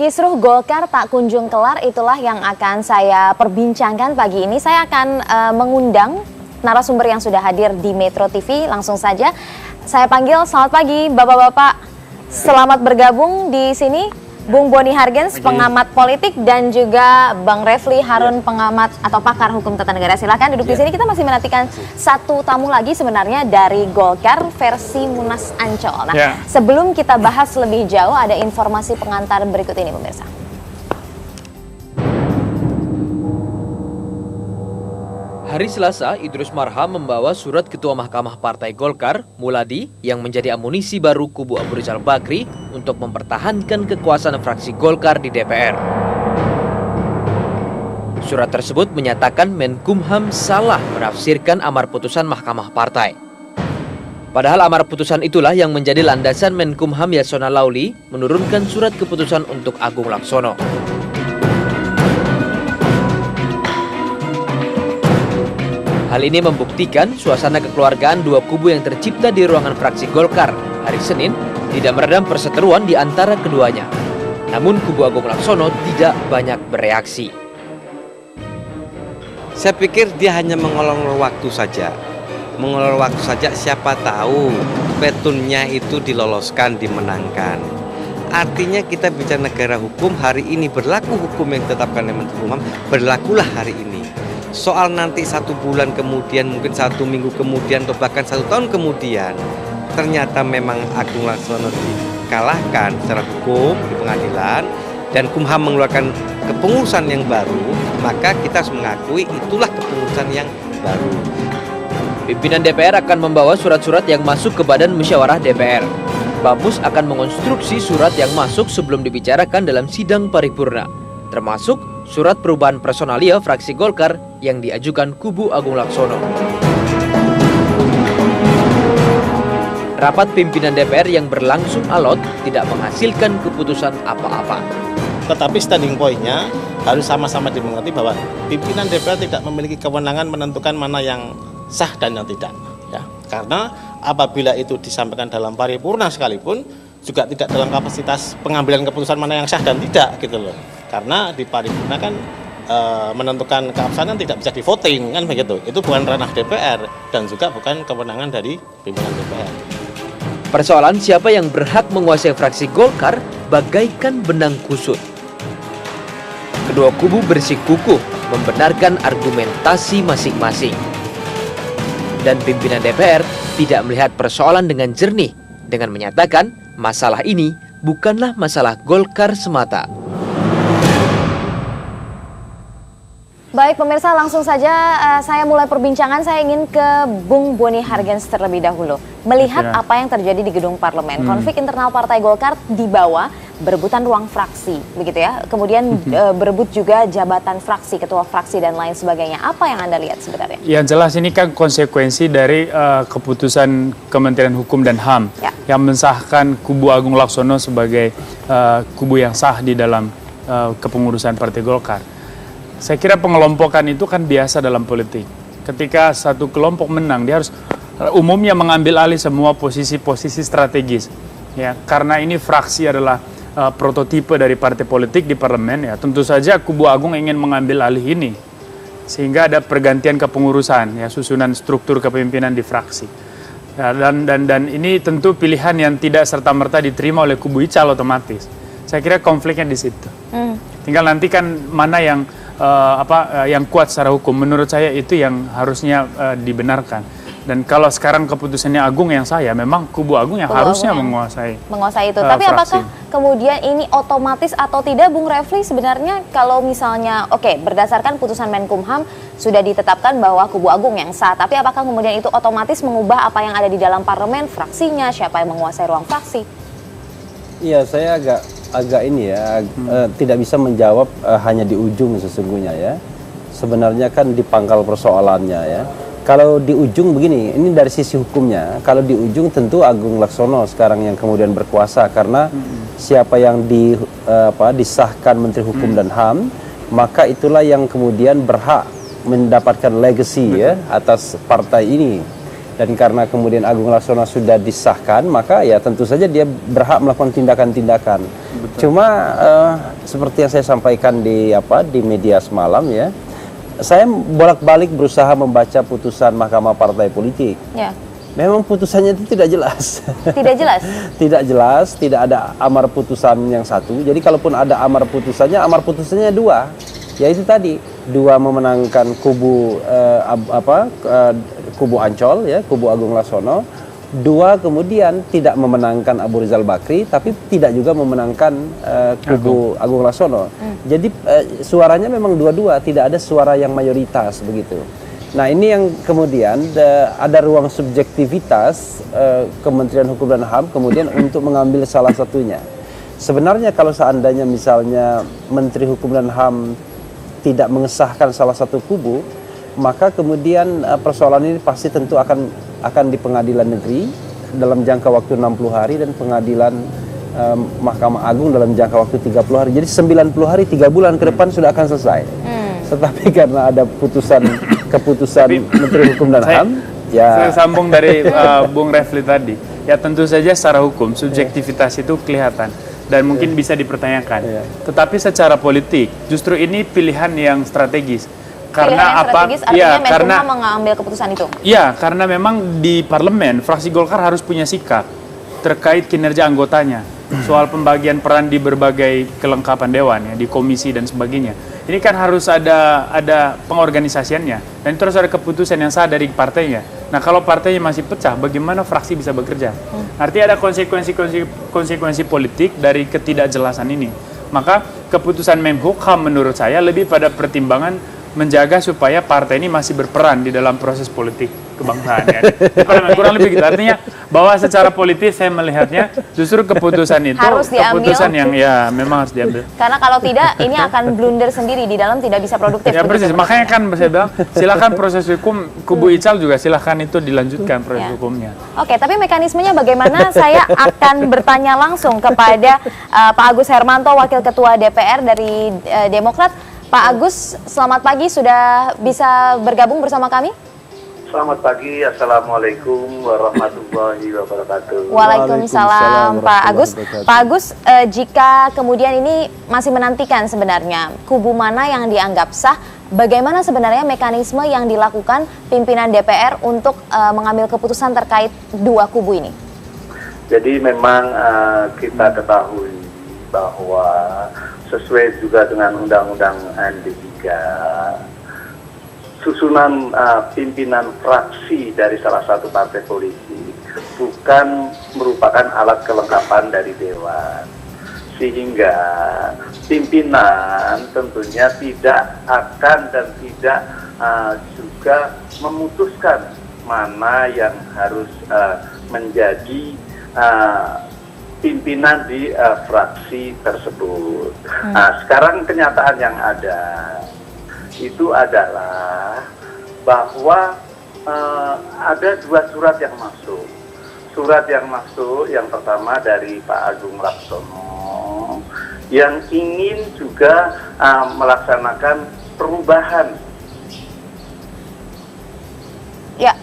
Kisruh Golkar tak kunjung kelar, itulah yang akan saya perbincangkan pagi ini. Saya akan mengundang narasumber yang sudah hadir di Metro TV. Langsung saja saya panggil, selamat pagi Bapak-Bapak. Selamat bergabung di sini. Bung Boni Hargens, pengamat politik, dan juga Bang Refli Harun, pengamat atau pakar hukum tata negara. Silakan duduk di sini. Kita masih menantikan satu tamu lagi sebenarnya dari Golkar versi Munas Ancol. Nah, sebelum kita bahas lebih jauh, ada informasi pengantar berikut ini, pemirsa. Hari Selasa, Idrus Marham membawa surat Ketua Mahkamah Partai Golkar, Muladi, yang menjadi amunisi baru kubu Abu Rizal Bakri untuk mempertahankan kekuasaan fraksi Golkar di DPR. Surat tersebut menyatakan Menkumham salah menafsirkan amar putusan Mahkamah Partai. Padahal amar putusan itulah yang menjadi landasan Menkumham Yasona Lauli menurunkan surat keputusan untuk Agung Laksono. Hal ini membuktikan suasana kekeluargaan dua kubu yang tercipta di ruangan fraksi Golkar hari Senin tidak meredam perseteruan di antara keduanya. Namun kubu Agung Laksono tidak banyak bereaksi. Saya pikir dia hanya mengolor waktu saja. Mengolor waktu saja, siapa tahu petunnya itu diloloskan, dimenangkan. Artinya kita bicara negara hukum, hari ini berlaku hukum yang ditetapkan oleh Menkumham, berlakulah hari ini. Soal nanti 1 bulan kemudian, mungkin 1 minggu kemudian, atau bahkan 1 tahun kemudian, ternyata memang Agung Laksono dikalahkan secara hukum di pengadilan, dan Kumham mengeluarkan kepengurusan yang baru, maka kita harus mengakui itulah kepengurusan yang baru. Pimpinan DPR akan membawa surat-surat yang masuk ke Badan Musyawarah DPR. Bamus akan mengonstruksi surat yang masuk sebelum dibicarakan dalam sidang paripurna, termasuk surat perubahan personalia fraksi Golkar yang diajukan kubu Agung Laksono. Rapat pimpinan DPR yang berlangsung alot tidak menghasilkan keputusan apa-apa. Tetapi standing point-nya harus sama-sama dimengerti bahwa pimpinan DPR tidak memiliki kewenangan menentukan mana yang sah dan yang tidak. Ya, karena apabila itu disampaikan dalam paripurna sekalipun juga tidak dalam kapasitas pengambilan keputusan mana yang sah dan tidak gitu loh. Karena di paripurna kan menentukan keabsahan tidak bisa di voting kan begitu. Itu bukan ranah DPR dan juga bukan kewenangan dari pimpinan DPR. Persoalan siapa yang berhak menguasai fraksi Golkar bagaikan benang kusut. Kedua kubu bersikukuh membenarkan argumentasi masing-masing. Dan pimpinan DPR tidak melihat persoalan dengan jernih dengan menyatakan masalah ini bukanlah masalah Golkar semata. Baik pemirsa, langsung saja saya mulai perbincangan. Saya ingin ke Bung Boni Hargens terlebih dahulu. Melihat apa yang terjadi di gedung parlemen, konflik internal Partai Golkar dibawa berebutan ruang fraksi, begitu ya. Kemudian berebut juga jabatan fraksi, ketua fraksi dan lain sebagainya. Apa yang Anda lihat sebenarnya? Yang jelas ini kan konsekuensi dari keputusan Kementerian Hukum dan HAM yang mensahkan kubu Agung Laksono sebagai kubu yang sah di dalam kepengurusan Partai Golkar. Saya kira pengelompokan itu kan biasa dalam politik. Ketika satu kelompok menang, dia harus umumnya mengambil alih semua posisi-posisi strategis. Ya, karena ini fraksi adalah prototipe dari partai politik di parlemen, ya tentu saja kubu Agung ingin mengambil alih ini. Sehingga ada pergantian kepengurusan, ya susunan struktur kepemimpinan di fraksi. Ya, dan ini tentu pilihan yang tidak serta-merta diterima oleh kubu Ical otomatis. Saya kira konfliknya di situ. Tinggal nanti kan mana yang yang kuat secara hukum. Menurut saya itu yang harusnya dibenarkan. Dan kalau sekarang keputusannya Agung yang memang kubu Agung yang harusnya menguasai itu. Tapi fraksi. Apakah kemudian ini otomatis atau tidak, Bung Refli? Sebenarnya kalau misalnya berdasarkan putusan Menkumham sudah ditetapkan bahwa kubu Agung yang sah, tapi apakah kemudian itu otomatis mengubah apa yang ada di dalam parlemen, fraksinya, siapa yang menguasai ruang fraksi? Iya, saya agak ini ya, tidak bisa menjawab hanya di ujung sesungguhnya ya. Sebenarnya kan di pangkal persoalannya ya. Kalau di ujung begini, ini dari sisi hukumnya. Kalau di ujung tentu Agung Laksono sekarang yang kemudian berkuasa karena siapa yang disahkan Menteri Hukum dan HAM, maka itulah yang kemudian berhak mendapatkan legacy ya atas partai ini. Dan karena kemudian Agung Laksono sudah disahkan, maka ya tentu saja dia berhak melakukan tindakan-tindakan. Cuma seperti yang saya sampaikan di media semalam ya, saya bolak-balik berusaha membaca putusan Mahkamah Partai Politik. Ya. Memang putusannya itu tidak jelas. Tidak jelas? Tidak jelas, tidak ada amar putusan yang satu. Jadi kalaupun ada amar putusannya dua. Yaitu tadi, dua memenangkan kubu kubu Ancol ya, kubu Agung Laksono. Dua kemudian tidak memenangkan Abu Rizal Bakri, tapi tidak juga memenangkan kubu Agung Laksono. Jadi suaranya memang dua-dua, tidak ada suara yang mayoritas begitu. Nah ini yang kemudian ada ruang subjektivitas Kementerian Hukum dan HAM kemudian untuk mengambil salah satunya. Sebenarnya kalau seandainya misalnya Menteri Hukum dan HAM tidak mengesahkan salah satu kubu, maka kemudian persoalan ini pasti tentu akan di pengadilan negeri dalam jangka waktu 60 hari dan pengadilan Mahkamah Agung dalam jangka waktu 30 hari. Jadi 90 hari, 3 bulan ke depan sudah akan selesai. Tetapi karena ada keputusan Menteri Hukum dan HAM, ya. Saya sambung dari Bung Refli tadi. Ya tentu saja secara hukum subjektivitas itu kelihatan dan mungkin bisa dipertanyakan. Tetapi secara politik justru ini pilihan yang strategis. Karena apa? Ya, karena mengambil keputusan itu. Ya, karena memang di parlemen fraksi Golkar harus punya sikap terkait kinerja anggotanya, soal pembagian peran di berbagai kelengkapan dewan ya, di komisi dan sebagainya. Ini kan harus ada pengorganisasiannya dan itu harus ada keputusan yang sah dari partainya. Nah, kalau partainya masih pecah, bagaimana fraksi bisa bekerja? Artinya ada konsekuensi politik dari ketidakjelasan ini. Maka keputusan Menkumham menurut saya lebih pada pertimbangan menjaga supaya partai ini masih berperan di dalam proses politik kebangsaan. Ya. Kurang lebih gitu. Artinya bahwa secara politis saya melihatnya justru keputusan itu harus keputusan yang ya memang harus diambil. Karena kalau tidak ini akan blunder sendiri di dalam, tidak bisa produktif. Ya persis. Makanya kan saya bilang silakan proses hukum kubu Ical juga silakan itu dilanjutkan proses hukumnya. Oke, tapi mekanismenya bagaimana? Saya akan bertanya langsung kepada Pak Agus Hermanto, Wakil Ketua DPR dari Demokrat. Pak Agus, selamat pagi, sudah bisa bergabung bersama kami? Selamat pagi, Assalamualaikum warahmatullahi wabarakatuh. Waalaikumsalam, Pak Agus. Pak Agus, jika kemudian ini masih menantikan sebenarnya kubu mana yang dianggap sah, bagaimana sebenarnya mekanisme yang dilakukan pimpinan DPR untuk mengambil keputusan terkait dua kubu ini? Jadi memang kita ketahui bahwa sesuai juga dengan Undang-Undang MD 3, susunan pimpinan fraksi dari salah satu partai politik bukan merupakan alat kelengkapan dari Dewan. Sehingga pimpinan tentunya tidak akan dan tidak juga memutuskan mana yang harus menjadi pimpinan di fraksi tersebut. Nah, sekarang kenyataan yang ada itu adalah bahwa ada dua surat yang masuk. Surat yang masuk yang pertama dari Pak Agung Laksono yang ingin juga melaksanakan perubahan. Ya,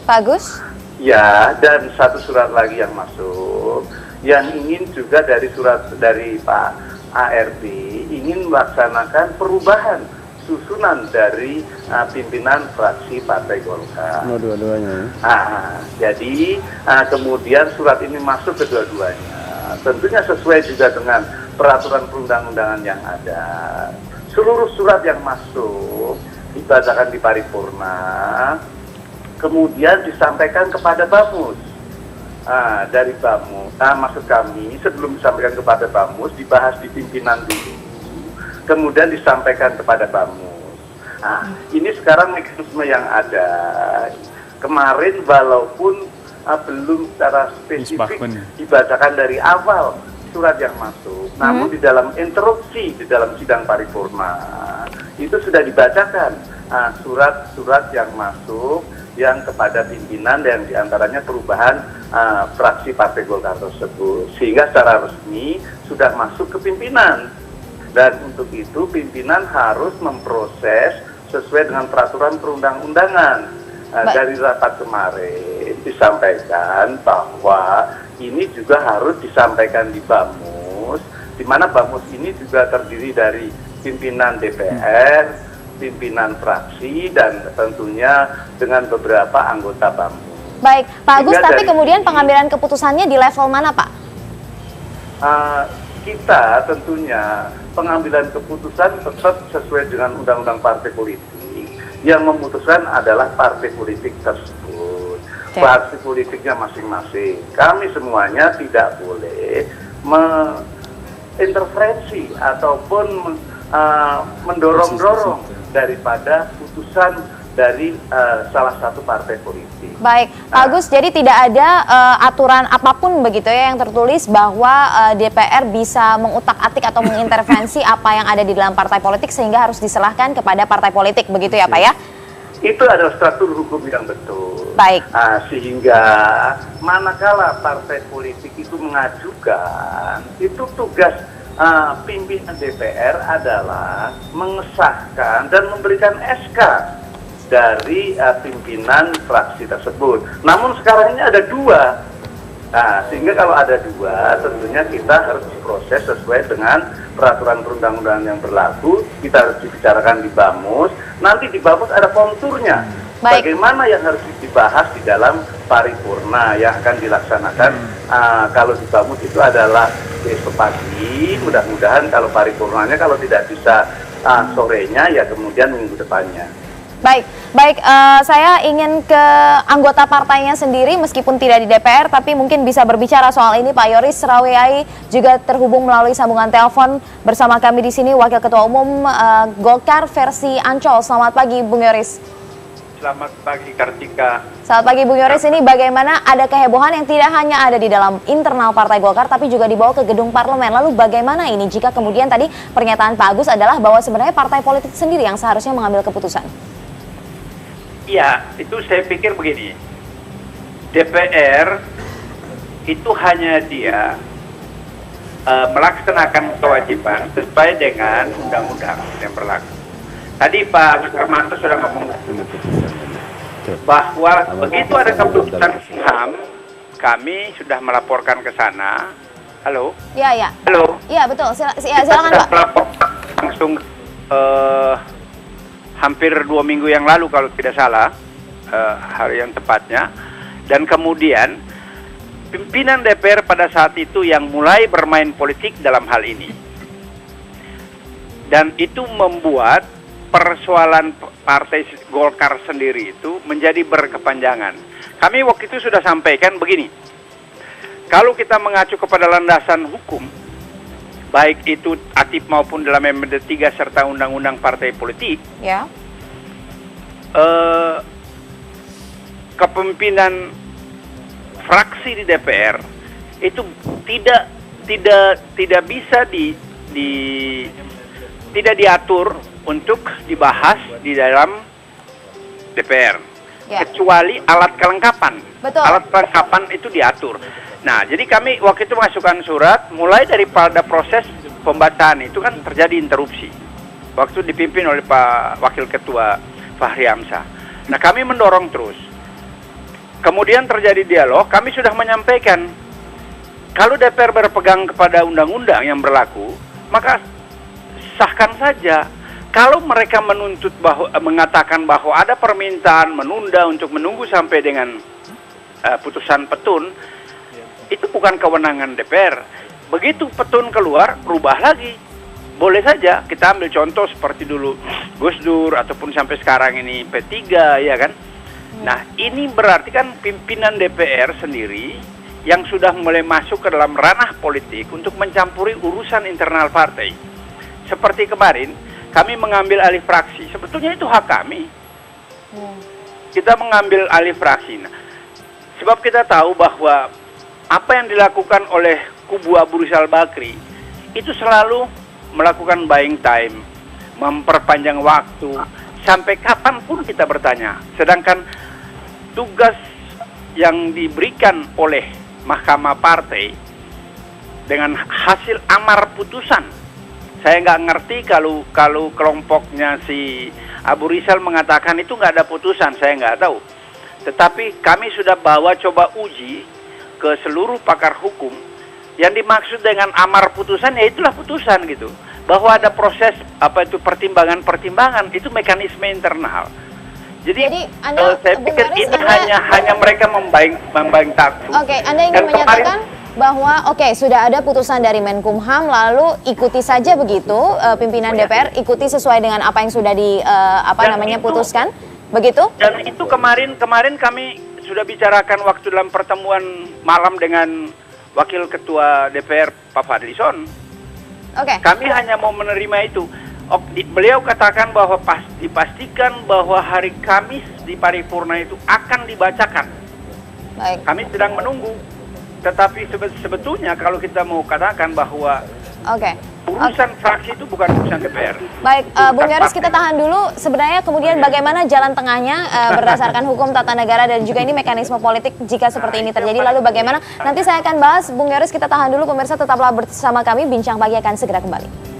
Pak Agus. Ya, dan satu surat lagi yang masuk, yang ingin juga dari surat dari Pak ARB, ingin melaksanakan perubahan susunan dari pimpinan fraksi Partai Golkar. Dua-duanya. Jadi kemudian surat ini masuk kedua-duanya. Tentunya sesuai juga dengan peraturan perundang-undangan yang ada. Seluruh surat yang masuk dibacakan di paripurna, kemudian disampaikan kepada Bamus. Dari Bamus, maksud kami sebelum disampaikan kepada Bamus dibahas di pimpinan dulu, kemudian disampaikan kepada Bamus. Ini sekarang mekanisme yang ada. Kemarin walaupun belum secara spesifik dibacakan dari awal surat yang masuk, namun di dalam interupsi di dalam sidang paripurna itu sudah dibacakan surat-surat yang masuk yang kepada pimpinan dan diantaranya perubahan fraksi Partai Golkar tersebut, sehingga secara resmi sudah masuk ke pimpinan, dan untuk itu pimpinan harus memproses sesuai dengan peraturan perundang-undangan. Dari rapat kemarin disampaikan bahwa ini juga harus disampaikan di BAMUS, di mana BAMUS ini juga terdiri dari pimpinan DPR, pimpinan fraksi, dan tentunya dengan beberapa anggota BAMUS. Baik, Pak Agus, Sehingga tapi kemudian pengambilan keputusannya di level mana, Pak? Kita tentunya pengambilan keputusan tetap sesuai dengan undang-undang partai politik. Yang memutuskan adalah partai politik tersebut, partai politiknya masing-masing. Kami semuanya tidak boleh mengintervensi ataupun mendorong-dorong daripada putusan dari salah satu partai politik. Baik, Pak Agus, jadi tidak ada aturan apapun begitu ya yang tertulis bahwa DPR bisa mengutak-atik atau mengintervensi apa yang ada di dalam partai politik sehingga harus diserahkan kepada partai politik, begitu ya Pak ya? Itu adalah struktur hukum yang betul. Baik. Sehingga manakala partai politik itu mengajukan, itu tugas pimpinan DPR adalah mengesahkan dan memberikan SK dari pimpinan fraksi tersebut. Namun sekarang ini ada dua, sehingga kalau ada dua, tentunya kita harus diproses sesuai dengan peraturan perundang-undangan yang berlaku. Kita harus dibicarakan di BAMUS. Nanti di BAMUS ada konturnya. Baik. Bagaimana yang harus dibahas di dalam paripurna yang akan dilaksanakan. Kalau di BAMUS itu adalah besok pagi. Mudah-mudahan kalau paripurnanya kalau tidak bisa sorenya ya kemudian minggu depannya. Baik, saya ingin ke anggota partainya sendiri meskipun tidak di DPR, tapi mungkin bisa berbicara soal ini. Pak Yoris Raweai juga terhubung melalui sambungan telepon bersama kami di sini, Wakil Ketua Umum Golkar versi Ancol. Selamat pagi, Bung Yoris. Selamat pagi, Kartika. Selamat pagi, Bung Yoris. Ini bagaimana ada kehebohan yang tidak hanya ada di dalam internal Partai Golkar, tapi juga dibawa ke gedung parlemen. Lalu bagaimana ini jika kemudian tadi pernyataan Pak Agus adalah bahwa sebenarnya partai politik sendiri yang seharusnya mengambil keputusan? Ya, itu saya pikir begini. DPR itu hanya dia melaksanakan kewajiban sesuai dengan undang-undang yang berlaku. Tadi Pak Agus Hermanto sudah ngomong bahwa begitu ada keputusan HAM, kami sudah melaporkan ke sana. Halo? Iya. Halo? Iya, betul. Silakan Pak. Melaporkan langsung hampir 2 minggu yang lalu kalau tidak salah, hari yang tepatnya. Dan kemudian pimpinan DPR pada saat itu yang mulai bermain politik dalam hal ini. Dan itu membuat persoalan partai Golkar sendiri itu menjadi berkepanjangan. Kami waktu itu sudah sampaikan begini, kalau kita mengacu kepada landasan hukum, baik itu ATIP maupun dalam MD 3 serta Undang-Undang Partai Politik, ya. Kepemimpinan fraksi di DPR itu tidak bisa tidak diatur untuk dibahas di dalam DPR, kecuali alat kelengkapan. Betul. Alat kelengkapan itu diatur. Nah, jadi kami waktu itu masukkan surat, mulai daripada proses pembacaan itu kan terjadi interupsi. Waktu dipimpin oleh Pak Wakil Ketua Fahri Hamzah. Nah, kami mendorong terus. Kemudian terjadi dialog, kami sudah menyampaikan, kalau DPR berpegang kepada undang-undang yang berlaku, maka sahkan saja. Kalau mereka menuntut mengatakan bahwa ada permintaan menunda untuk menunggu sampai dengan putusan petun, itu bukan kewenangan DPR. Begitu petun keluar, rubah lagi. Boleh saja, kita ambil contoh seperti dulu Gus Dur ataupun sampai sekarang ini P3, ya kan? Nah, ini berarti kan pimpinan DPR sendiri yang sudah mulai masuk ke dalam ranah politik untuk mencampuri urusan internal partai. Seperti kemarin, kami mengambil alih fraksi. Sebetulnya itu hak kami. Kita mengambil alih fraksi. Nah, sebab kita tahu bahwa apa yang dilakukan oleh kubu Abu Rizal Bakri itu selalu melakukan buying time, memperpanjang waktu, sampai kapanpun kita bertanya. Sedangkan tugas yang diberikan oleh Mahkamah Partai dengan hasil amar putusan, saya nggak ngerti kalau kelompoknya si Abu Rizal mengatakan itu nggak ada putusan, saya nggak tahu. Tetapi kami sudah coba uji ke seluruh pakar hukum. Yang dimaksud dengan amar putusan ya itulah putusan gitu. Bahwa ada proses pertimbangan-pertimbangan, itu mekanisme internal. Jadi saya pikir ini hanya mereka membayang takut. Oke, Anda ingin menyatakan bahwa sudah ada putusan dari Menkumham, lalu ikuti saja begitu, pimpinan DPR ikuti sesuai dengan apa yang sudah putuskan, begitu? Dan itu kemarin kami sudah bicarakan waktu dalam pertemuan malam dengan Wakil Ketua DPR Pak Fadlison. Kami hanya mau menerima itu. Beliau katakan bahwa dipastikan bahwa hari Kamis di paripurna itu akan dibacakan. Baik. Kami sedang menunggu. Tetapi sebetulnya kalau kita mau katakan bahwa urusan fraksi itu bukan urusan DPR. Baik, Bung Yoris, kita tahan dulu. Sebenarnya kemudian bagaimana jalan tengahnya berdasarkan hukum tata negara dan juga ini mekanisme politik jika seperti ini terjadi. Lalu bagaimana? Nanti saya akan bahas, Bung Yoris, kita tahan dulu. Pemirsa tetaplah bersama kami. Bincang Pagi akan segera kembali.